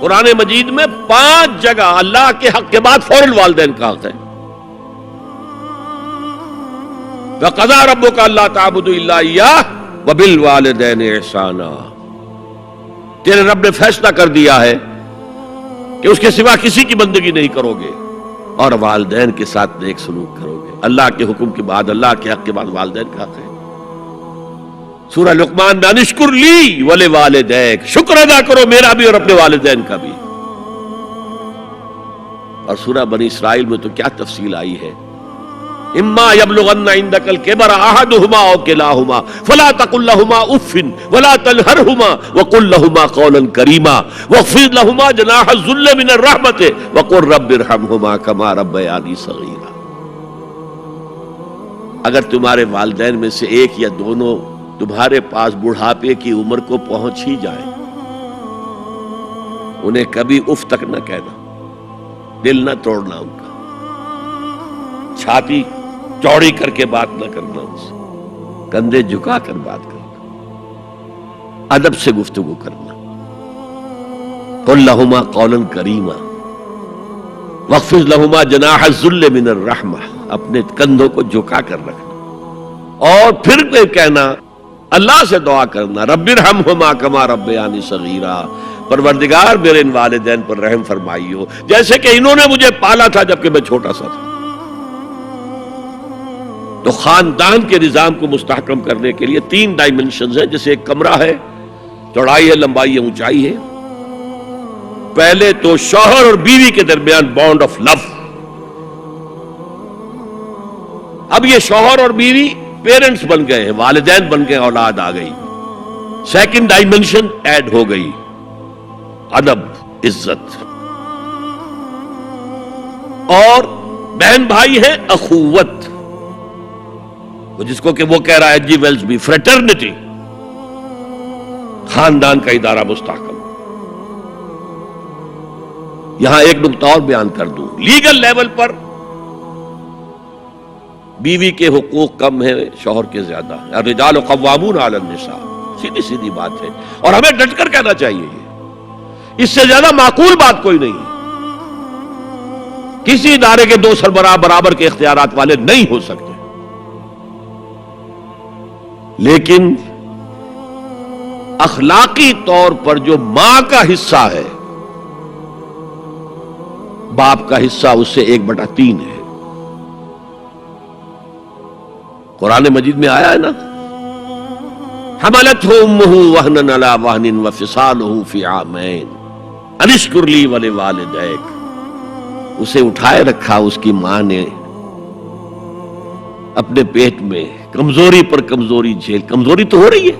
قرآن مجید میں 5 جگہ اللہ کے حق کے بعد فوراً والدین کا حق ہے. وَقَضَىٰ رَبُّكَ أَلَّا تَعْبُدُوا إِلَّا إِيَّاهُ وَبِالْوَالِدَيْنِ إِحْسَانًا. تیرے رب نے فیصلہ کر دیا ہے کہ اس کے سوا کسی کی بندگی نہیں کرو گے اور والدین کے ساتھ نیک سلوک کرو گے. اللہ کے حکم کے بعد، اللہ کے حق کے بعد والدین کا حق ہے. سورہ لقمان میں انشکر لی ولوالدیک، شکر ادا کرو میرا بھی اور اپنے والدین کا بھی. اور سورہ بنی اسرائیل میں تو کیا تفصیل آئی ہے. اما یبلغن عندک الکبر احدہما او کلاہما فلا تقل لہما اف ولا تنہرہما وقل لہما قولا کریما واخفض لہما جناح الذل من الرحمۃ وقل رب ارحمہما کما ربیانی صغیرا. اگر تمہارے والدین میں سے ایک یا دونوں تمہارے پاس بڑھاپے کی عمر کو پہنچ ہی جائیں، انہیں کبھی اف تک نہ کہنا، دل نہ توڑنا ان کا، چھاتی چوڑی کر کے بات نہ کرنا، ان سے کندھے جھکا کر بات کرنا، ادب سے گفتگو کرنا. قل لہما قولا کریما واخفض لہما جناح الذل من الرحمہ، اپنے کندھوں کو جھکا کر رکھنا. اور پھر کہنا، اللہ سے دعا کرنا، رب ارحمہما کما ربیانی صغیرا، پروردگار میرے ان والدین پر رحم فرمائیو جیسے کہ انہوں نے مجھے پالا تھا جبکہ میں چھوٹا سا تھا. تو خاندان کے نظام کو مستحکم کرنے کے لیے 3 ڈائمنشنز ہیں. جیسے ایک کمرہ ہے، چوڑائی ہے، لمبائی ہے، اونچائی ہے. پہلے تو شوہر اور بیوی کے درمیان بانڈ آف لو. اب یہ شوہر اور بیوی پیرنٹس بن گئے ہیں، والدین بن گئے، اولاد آ گئی. سیکنڈ ڈائمنشن ایڈ ہو گئی، ادب، عزت. اور بہن بھائی ہیں، اخوت، جس کو کہ وہ کہہ رہا ہے جی ویلز بھی، فریٹرنٹی. خاندان کا ادارہ مستحکم. یہاں ایک نقطہ اور بیان کر دوں. لیگل لیول پر بیوی کے حقوق کم ہیں، شوہر کے زیادہ ہیں. الرجال قوامون علی النساء، سیدھی سیدھی بات ہے اور ہمیں ڈٹ کر کہنا چاہیے. یہ اس سے زیادہ معقول بات کوئی نہیں ہے. کسی ادارے کے 2 سربراہ برابر کے اختیارات والے نہیں ہو سکتے. لیکن اخلاقی طور پر جو ماں کا حصہ ہے، باپ کا حصہ اس سے 1/3 ہے. قرآن مجید میں آیا ہے نا، حملتہ امہ وہنا علی وہن وفصالہ فی عامین ان اشکر لی ولوالدیک. اسے اٹھائے رکھا اس کی ماں نے اپنے پیٹ میں، کمزوری پر کمزوری جھیل. کمزوری تو ہو رہی ہے،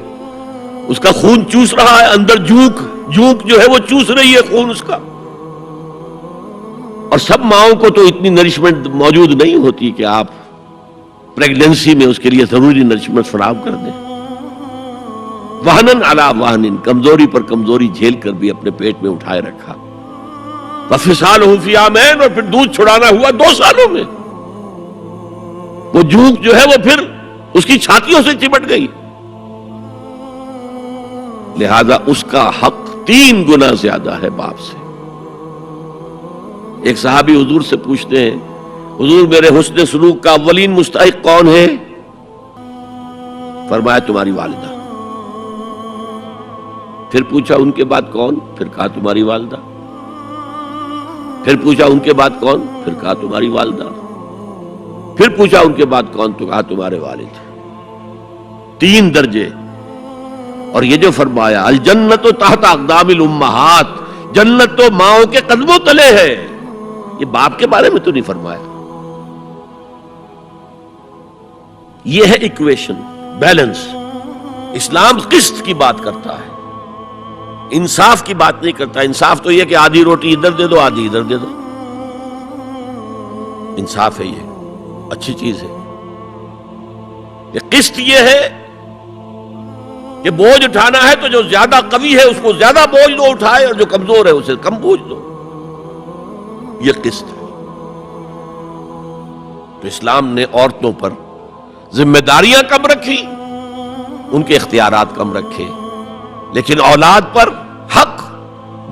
اس کا خون چوس رہا ہے اندر، جھونک جو ہے وہ چوس رہی ہے خون اس کا. اور سب ماؤں کو تو اتنی نرشمنٹ موجود نہیں ہوتی کہ آپ پریگننسی میں اس کے لیے ضروری نرشمنٹ فراہم کر دیں. وہنن علی وہن، کمزوری پر کمزوری جھیل کر بھی اپنے پیٹ میں اٹھائے رکھا. وفصالہ فی عامین، اور پھر دودھ چھڑانا ہوا 2 سالوں میں. وہ جھونک جو ہے وہ پھر اس کی چھاتیوں سے چمٹ گئی. لہذا اس کا حق 3 گنا زیادہ ہے باپ سے. ایک صحابی حضور سے پوچھتے ہیں، حضور میرے حسن سلوک کا اولین مستحق کون ہے؟ فرمایا تمہاری والدہ. پھر پوچھا ان کے بعد کون؟ پھر کہا تمہاری والدہ. پھر پوچھا ان کے بعد کون؟ پھر کہا تمہاری والدہ. پھر پوچھا ان کے بعد کون؟ تو کہا تمہارے والد. 3 درجے. اور یہ جو فرمایا الجنت تحت اقدام الامہات، جنت تو ماؤں کے قدموں تلے ہے، یہ باپ کے بارے میں تو نہیں فرمایا. یہ ہے ایکویشن، بیلنس. اسلام قسط کی بات کرتا ہے، انصاف کی بات نہیں کرتا. انصاف تو یہ کہ آدھی روٹی ادھر دے دو آدھی ادھر دے دو، انصاف ہے، یہ اچھی چیز ہے. یہ قسط یہ ہے کہ بوجھ اٹھانا ہے تو جو زیادہ قوی ہے اس کو زیادہ بوجھ دو اٹھائے، اور جو کمزور ہے اسے کم بوجھ دو. یہ قسط ہے. تو اسلام نے عورتوں پر ذمہ داریاں کم رکھی، ان کے اختیارات کم رکھے، لیکن اولاد پر حق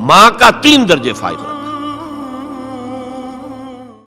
ماں کا 3 درجے فائقہ.